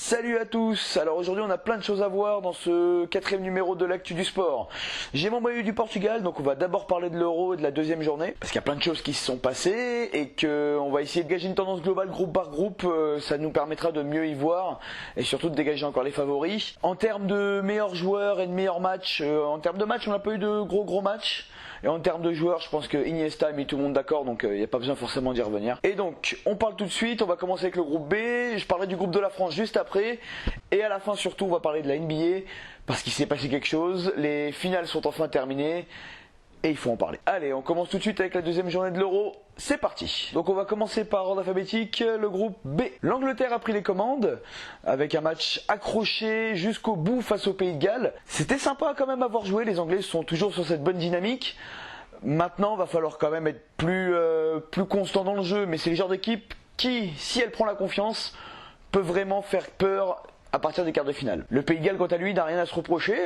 Salut à tous. Alors aujourd'hui on a plein de choses à voir dans ce quatrième numéro de l'actu du sport. J'ai mon maillot du Portugal, donc on va d'abord parler de l'Euro et de la deuxième journée, parce qu'il y a plein de choses qui se sont passées et qu'on va essayer de dégager une tendance globale groupe par groupe. Ça nous permettra de mieux y voir et surtout de dégager encore les favoris. En termes de meilleurs joueurs et de meilleurs matchs, en termes de matchs on n'a pas eu de gros matchs. Et en termes de joueurs, je pense que Iniesta a mis tout le monde d'accord, donc il n'y a pas besoin forcément d'y revenir. Et donc, on parle tout de suite, on va commencer avec le groupe B, je parlerai du groupe de la France juste après, et à la fin surtout on va parler de la NBA, parce qu'il s'est passé quelque chose, les finales sont enfin terminées, et il faut en parler. Allez, on commence tout de suite avec la deuxième journée de l'Euro, c'est parti. Donc on va commencer par ordre alphabétique, le groupe B. L'Angleterre a pris les commandes, avec un match accroché jusqu'au bout face au Pays de Galles. C'était sympa quand même à voir jouer, les Anglais sont toujours sur cette bonne dynamique. Maintenant, va falloir quand même être plus constant dans le jeu, mais c'est le genre d'équipe qui, si elle prend la confiance, peut vraiment faire peur à partir des quarts de finale. Le Pays de Galles, quant à lui, n'a rien à se reprocher.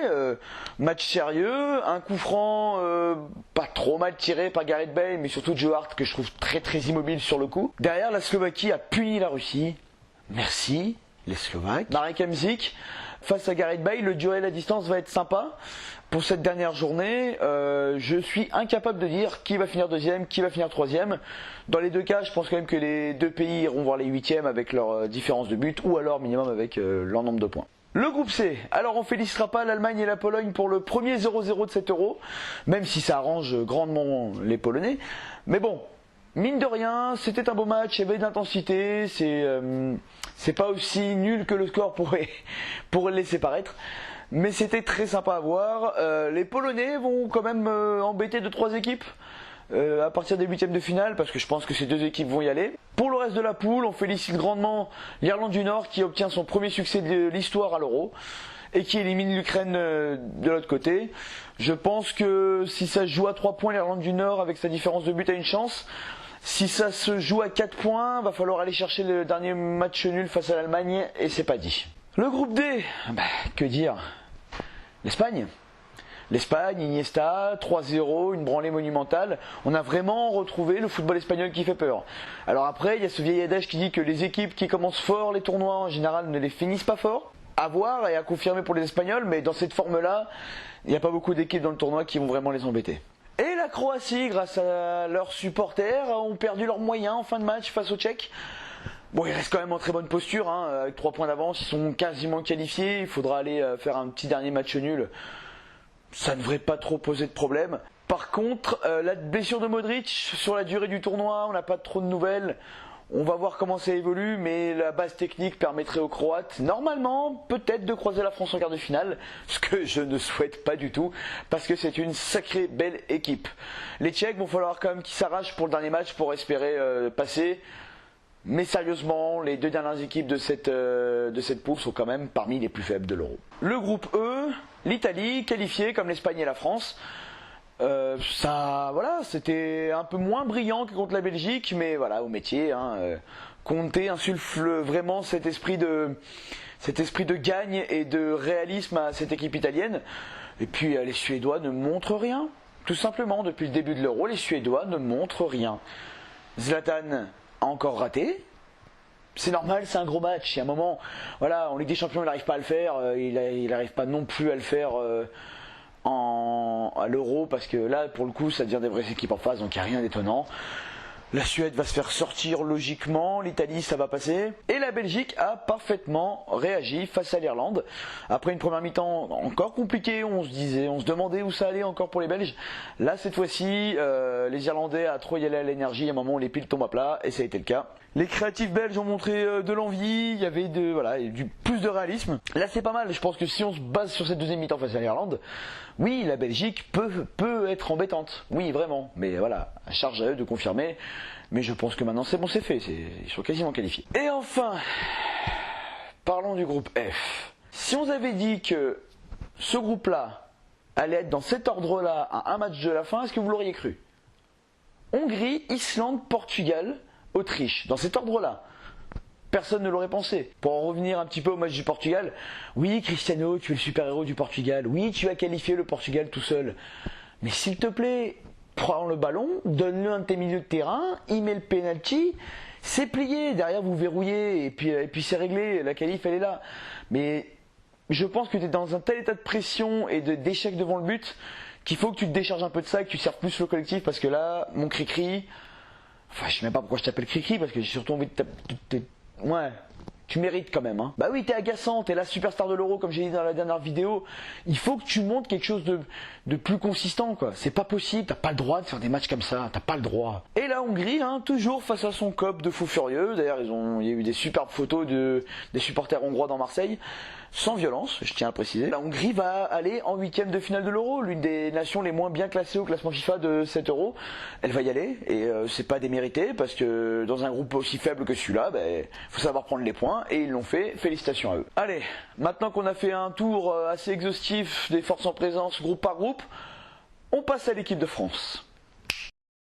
Match sérieux, un coup franc pas trop mal tiré par Gareth Bale, mais surtout Joe Hart, que je trouve très immobile sur le coup. Derrière, la Slovaquie a puni la Russie. Merci, les Slovaques. Marek Hamšík, face à Gareth Bale, le duel à distance va être sympa. Pour cette dernière journée, je suis incapable de dire qui va finir deuxième, qui va finir troisième. Dans les deux cas, je pense quand même que les deux pays iront voir les huitièmes avec leur différence de but, ou alors minimum avec leur nombre de points. Le groupe C, alors on félicitera pas l'Allemagne et la Pologne pour le premier 0-0 de cet Euro, même si ça arrange grandement les Polonais. Mais bon, mine de rien, c'était un beau match, il y avait de l'intensité, c'est pas aussi nul que le score pourrait le laisser paraître. Mais c'était très sympa à voir. Les Polonais vont quand même embêter 2-3 équipes à partir des huitièmes de finale, parce que je pense que ces deux équipes vont y aller. Pour le reste de la poule, on félicite grandement l'Irlande du Nord qui obtient son premier succès de l'histoire à l'Euro et qui élimine l'Ukraine de l'autre côté. Je pense que si ça se joue à 3 points, l'Irlande du Nord avec sa différence de but a une chance. Si ça se joue à 4 points, va falloir aller chercher le dernier match nul face à l'Allemagne et c'est pas dit. Le groupe D, que dire ? L'Espagne, Iniesta, 3-0, une branlée monumentale. On a vraiment retrouvé le football espagnol qui fait peur. Alors après, il y a ce vieil adage qui dit que les équipes qui commencent fort les tournois en général ne les finissent pas fort. À voir et à confirmer pour les Espagnols, mais dans cette forme-là, il n'y a pas beaucoup d'équipes dans le tournoi qui vont vraiment les embêter. Et la Croatie, grâce à leurs supporters, ont perdu leurs moyens en fin de match face aux Tchèques. Bon, ils restent quand même en très bonne posture, avec 3 points d'avance, ils sont quasiment qualifiés, il faudra aller faire un petit dernier match nul. Ça ne devrait pas trop poser de problème. Par contre, la blessure de Modric, sur la durée du tournoi, on n'a pas trop de nouvelles. On va voir comment ça évolue, mais la base technique permettrait aux Croates, normalement, peut-être de croiser la France en quart de finale, ce que je ne souhaite pas du tout, parce que c'est une sacrée belle équipe. Les Tchèques vont falloir quand même qu'ils s'arrachent pour le dernier match pour espérer passer. Mais sérieusement, les deux dernières équipes de cette poule sont quand même parmi les plus faibles de l'Euro. Le groupe E, l'Italie, qualifiée comme l'Espagne et la France. C'était un peu moins brillant que contre la Belgique, mais voilà, au métier. Conte insuffle vraiment cet esprit de gagne et de réalisme à cette équipe italienne. Et puis les Suédois ne montrent rien. Tout simplement, depuis le début de l'Euro, les Suédois ne montrent rien. Zlatan a encore raté. C'est normal, c'est un gros match. Il y a un moment, voilà, en Ligue des Champions, il n'arrive pas à le faire. Il n'arrive pas non plus à le faire à l'Euro, parce que là, pour le coup, ça devient des vraies équipes en face, donc il n'y a rien d'étonnant. La Suède va se faire sortir logiquement, l'Italie ça va passer, et la Belgique a parfaitement réagi face à l'Irlande. Après une première mi-temps encore compliquée, on se demandait où ça allait encore pour les Belges. Là cette fois-ci, les Irlandais a trop y aller à l'énergie, à un moment les piles tombent à plat, et ça a été le cas. Les créatifs belges ont montré de l'envie, il y avait plus de réalisme. Là c'est pas mal, je pense que si on se base sur cette deuxième mi-temps face à l'Irlande, oui la Belgique peut être embêtante, oui vraiment, mais voilà, à charge à eux de confirmer. Mais je pense que maintenant c'est bon, c'est fait, ils sont quasiment qualifiés. Et enfin, parlons du groupe F. Si on avait dit que ce groupe-là allait être dans cet ordre-là à un match de la fin, est-ce que vous l'auriez cru ? Hongrie, Islande, Portugal, Autriche, dans cet ordre-là. Personne ne l'aurait pensé. Pour en revenir un petit peu au match du Portugal, oui Cristiano, tu es le super-héros du Portugal, oui tu as qualifié le Portugal tout seul, mais s'il te plaît, prends le ballon, donne-le un de tes milieux de terrain, il met le penalty, c'est plié, derrière vous verrouillez, et puis c'est réglé, la qualif elle est là. Mais je pense que tu es dans un tel état de pression et d'échec devant le but qu'il faut que tu te décharges un peu de ça, que tu serves plus le collectif, parce que là, mon cri-cri, enfin je sais même pas pourquoi je t'appelle cri-cri, parce que j'ai surtout envie de ouais, tu mérites quand même, hein. Bah oui, t'es agaçant, t'es la superstar de l'Euro, comme j'ai dit dans la dernière vidéo. Il faut que tu montres quelque chose de plus consistant, quoi. C'est pas possible, t'as pas le droit de faire des matchs comme ça, t'as pas le droit. Et la Hongrie, hein, toujours face à son COP de fous furieux. D'ailleurs, il y a eu des superbes photos des supporters hongrois dans Marseille. Sans violence, je tiens à le préciser. La Hongrie va aller en huitième de finale de l'Euro, l'une des nations les moins bien classées au classement FIFA de cet Euro. Elle va y aller, et c'est pas démérité, parce que dans un groupe aussi faible que celui-là, faut savoir prendre les points, et ils l'ont fait, félicitations à eux. Allez, maintenant qu'on a fait un tour assez exhaustif des forces en présence groupe par groupe, on passe à l'équipe de France.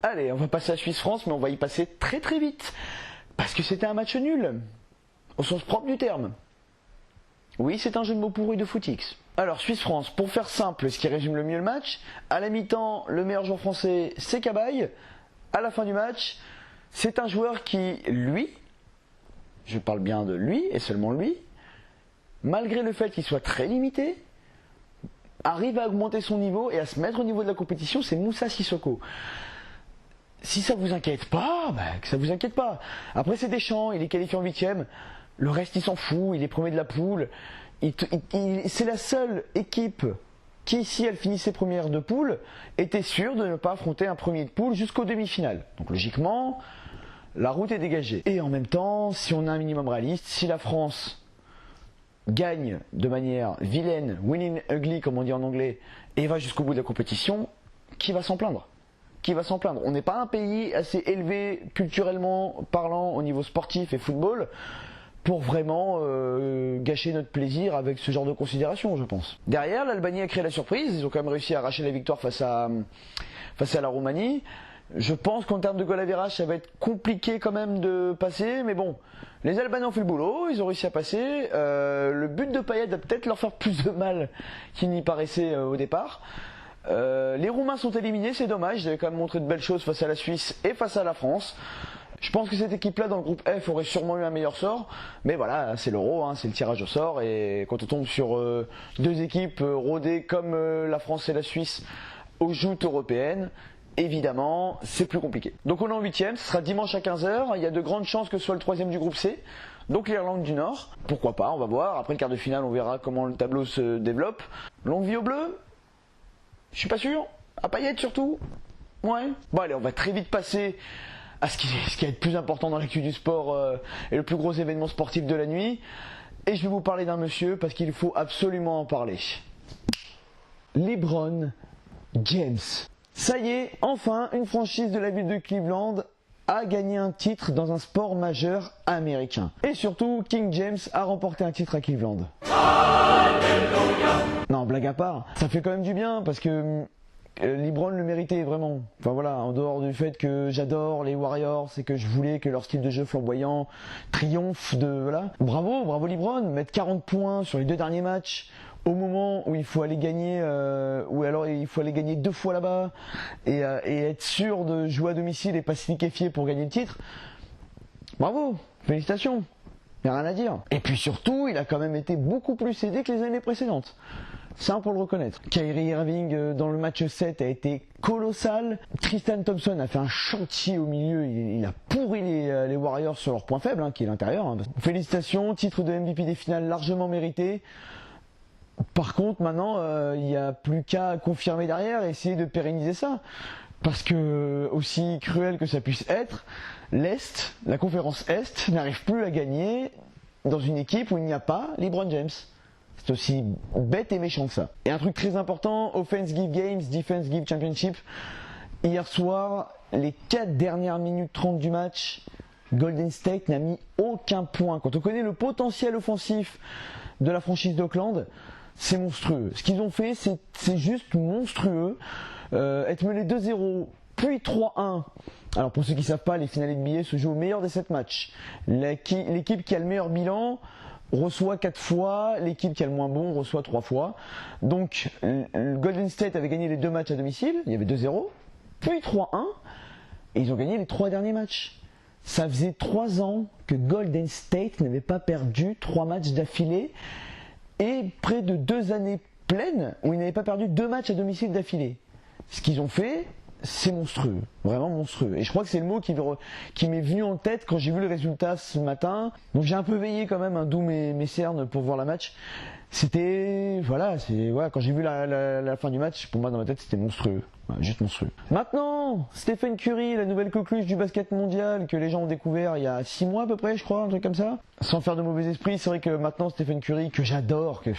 Allez, on va passer à Suisse-France, mais on va y passer très très vite, parce que c'était un match nul, au sens propre du terme. Oui, c'est un jeu de mots pourri de footix. Alors, Suisse-France, pour faire simple, ce qui résume le mieux le match, à la mi-temps, le meilleur joueur français, c'est Cabaye. À la fin du match, c'est un joueur qui, lui, je parle bien de lui et seulement lui, malgré le fait qu'il soit très limité, arrive à augmenter son niveau et à se mettre au niveau de la compétition, c'est Moussa Sissoko. Si ça vous inquiète pas, que ça vous inquiète pas. Après, c'est Deschamps, il est qualifié en 8ème. Le reste, il s'en fout, il est premier de la poule. C'est la seule équipe qui, si elle finissait première de poule, était sûre de ne pas affronter un premier de poule jusqu'aux demi-finales. Donc logiquement, la route est dégagée. Et en même temps, si on a un minimum réaliste, si la France gagne de manière vilaine, winning ugly comme on dit en anglais, et va jusqu'au bout de la compétition, qui va s'en plaindre ? Qui va s'en plaindre ? On n'est pas un pays assez élevé culturellement parlant au niveau sportif et football pour vraiment gâcher notre plaisir avec ce genre de considération, je pense. Derrière, l'Albanie a créé la surprise, ils ont quand même réussi à arracher la victoire face à la Roumanie. Je pense qu'en termes de goal average, ça va être compliqué quand même de passer, mais bon, les Albanais ont fait le boulot, ils ont réussi à passer. Le but de Payet va peut-être leur faire plus de mal qu'il n'y paraissait au départ. Les Roumains sont éliminés, c'est dommage, ils avaient quand même montré de belles choses face à la Suisse et face à la France. Je pense que cette équipe-là, dans le groupe F, aurait sûrement eu un meilleur sort. Mais voilà, c'est l'Euro, hein, c'est le tirage au sort. Et quand on tombe sur deux équipes rodées comme la France et la Suisse aux joutes européennes, évidemment, c'est plus compliqué. Donc on est en 8ème, ce sera dimanche à 15h. Il y a de grandes chances que ce soit le 3ème du groupe C. Donc l'Irlande du Nord. Pourquoi pas, on va voir. Après le quart de finale, on verra comment le tableau se développe. Longue vie au bleu ? Je suis pas sûr. À Payet surtout ? Ouais. Bon allez, on va très vite passer à ce qui est le plus important dans l'actu du sport et le plus gros événement sportif de la nuit. Et je vais vous parler d'un monsieur parce qu'il faut absolument en parler. LeBron James. Ça y est, enfin, une franchise de la ville de Cleveland a gagné un titre dans un sport majeur américain. Et surtout, King James a remporté un titre à Cleveland. Alléluia. Non, blague à part, ça fait quand même du bien parce que LeBron le méritait vraiment. Enfin voilà, en dehors du fait que j'adore les Warriors et que je voulais que leur style de jeu flamboyant triomphe de... Voilà. Bravo LeBron, mettre 40 points sur les deux derniers matchs au moment où il faut aller gagner, ou alors il faut aller gagner 2 fois là-bas et être sûr de jouer à domicile et pas se liquéfier pour gagner le titre. Bravo, félicitations. Il n'y a rien à dire. Et puis surtout, il a quand même été beaucoup plus aidé que les années précédentes. Ça, pour le reconnaître. Kyrie Irving, dans le match 7, a été colossal. Tristan Thompson a fait un chantier au milieu. Il a pourri les Warriors sur leur point faible, hein, qui est l'intérieur. Hein. Félicitations, titre de MVP des finales largement mérité. Par contre, maintenant, il n'y a plus qu'à confirmer derrière et essayer de pérenniser ça. Parce que, aussi cruel que ça puisse être, l'Est, la conférence Est, n'arrive plus à gagner dans une équipe où il n'y a pas LeBron James. C'est aussi bête et méchant que ça. Et un truc très important, Offense Give Games, Defense Give Championship. Hier soir, les 4 dernières minutes 30 du match, Golden State n'a mis aucun point. Quand on connaît le potentiel offensif de la franchise d'Oakland, c'est monstrueux. Ce qu'ils ont fait, c'est juste monstrueux. Être mené 2-0, puis 3-1. Alors pour ceux qui ne savent pas, les finales NBA se jouent au meilleur des 7 matchs. L'équipe qui a le meilleur bilan reçoit 4 fois, l'équipe qui a le moins bon reçoit 3 fois. Donc Golden State avait gagné les 2 matchs à domicile, il y avait 2-0, puis 3-1, et ils ont gagné les 3 derniers matchs. Ça faisait 3 ans que Golden State n'avait pas perdu 3 matchs d'affilée et près de 2 années pleines où ils n'avaient pas perdu 2 matchs à domicile d'affilée. Ce qu'ils ont fait, c'est monstrueux, vraiment monstrueux. Et je crois que c'est le mot qui m'est venu en tête quand j'ai vu le résultat ce matin. Donc j'ai un peu veillé quand même, d'où mes cernes pour voir la match. C'était, voilà, quand j'ai vu la fin du match, pour moi dans ma tête c'était monstrueux. Ouais, juste monstrueux. Maintenant, Stephen Curry, la nouvelle coqueluche du basket mondial que les gens ont découvert il y a 6 mois à peu près, je crois, un truc comme ça. Sans faire de mauvais esprit, c'est vrai que maintenant Stephen Curry, que j'adore, que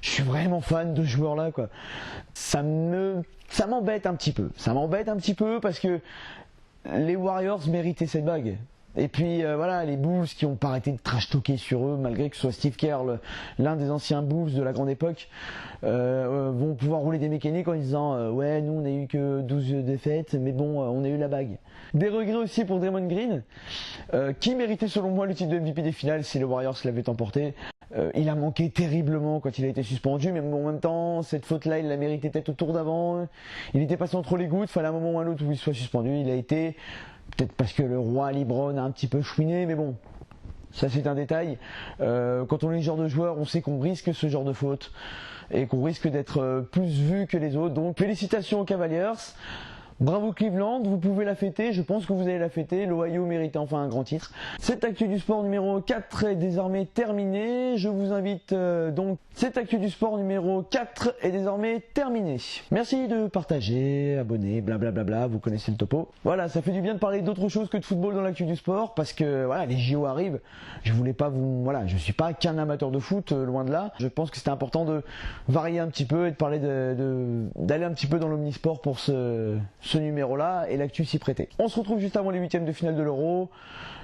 je suis vraiment fan de ce joueur-là, quoi. Ça m'embête un petit peu. Ça m'embête un petit peu parce que les Warriors méritaient cette bague. Et puis voilà, les Bulls qui ont pas arrêté de trash-talker sur eux, malgré que ce soit Steve Kerr, l'un des anciens Bulls de la grande époque, vont pouvoir rouler des mécaniques en disant ouais, nous on a eu que 12 défaites, mais bon, on a eu la bague. Des regrets aussi pour Draymond Green, qui méritait selon moi le titre de MVP des finales si les Warriors l'avaient emporté. Il a manqué terriblement quand il a été suspendu, mais en même temps, cette faute-là, il l'a mérité peut-être au tour d'avant. Il était passé entre les gouttes, fallait un moment ou un autre où il soit suspendu. Il a été, peut-être parce que le roi LeBron a un petit peu chouiné, mais bon, ça c'est un détail. Quand on est ce genre de joueur, on sait qu'on risque ce genre de faute et qu'on risque d'être plus vu que les autres. Donc félicitations aux Cavaliers. Bravo Cleveland, vous pouvez la fêter, je pense que vous allez la fêter, l'Ohio mérite enfin un grand titre. Cette actu du sport numéro 4 est désormais terminée, je vous invite donc, cette actu du sport numéro 4 est désormais terminée. Merci de partager, abonner, blablabla, vous connaissez le topo. Voilà, ça fait du bien de parler d'autre chose que de football dans l'actu du sport, parce que voilà, les JO arrivent, je voulais pas je suis pas qu'un amateur de foot, loin de là. Je pense que c'était important de varier un petit peu et de parler d'aller un petit peu dans l'omnisport pour ce numéro-là, et l'actu s'y prêtait. On se retrouve juste avant les 8e de finale de l'Euro.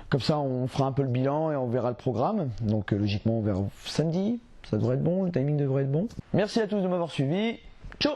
Comme ça, on fera un peu le bilan et on verra le programme. Donc logiquement, on verra samedi. Ça devrait être bon, le timing devrait être bon. Merci à tous de m'avoir suivi. Ciao!